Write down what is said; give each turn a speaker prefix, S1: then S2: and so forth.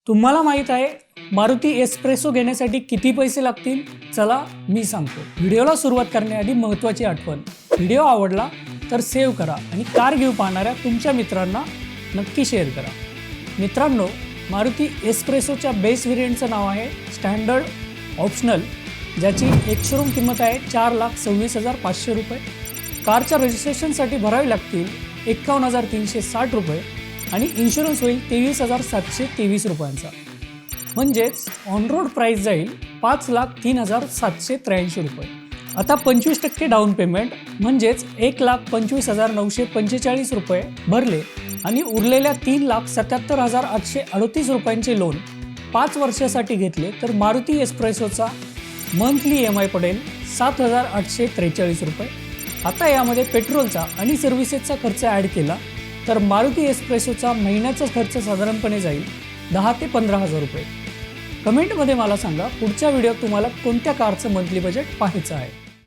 S1: तुम्हाला माहित आहे मारुती एस्प्रेसो घेण्यासाठी किती पैसे लागतील? चला मी सांगतो. व्हिडिओला सुरुवात करण्याआधी महत्त्वाची आठवण, व्हिडिओ आवडला तर सेव्ह करा आणि कार घेऊ पाहणाऱ्या तुमच्या मित्रांना नक्की शेअर करा. मित्रांनो, मारुती एस्प्रेसोच्या बेस व्हेरियंटचं नाव आहे स्टँडर्ड ऑप्शनल, ज्याची एक्स-शोरूम किंमत आहे 4,26,500 रुपये. कारच्या रजिस्ट्रेशनसाठी भरावे लागतील 51,360 रुपये आणि इन्शुरन्स होईल 23,723 रुपयांचा. म्हणजेच ऑन रोड प्राईस जाईल 5,03,783 रुपये. आता 25% डाऊन पेमेंट म्हणजेच 1,25,945 रुपये भरले आणि उरलेल्या 3,77,838 रुपयांचे लोन 5 वर्षासाठी घेतले तर मारुती एस्प्रेसोचा मंथली EMI पडेल 7,843 रुपये. आता यामध्ये पेट्रोलचा आणि सर्व्हिसेसचा खर्च ॲड केला तर मारुती एस्प्रेसोचा महिन्याचा खर्च साधारणपणे जाईल 10,000 ते 15,000 रुपये. कमेंटमध्ये मला सांगा पुढच्या व्हिडिओत तुम्हाला कोणत्या कारचं मंथली बजेट पाहायचं आहे.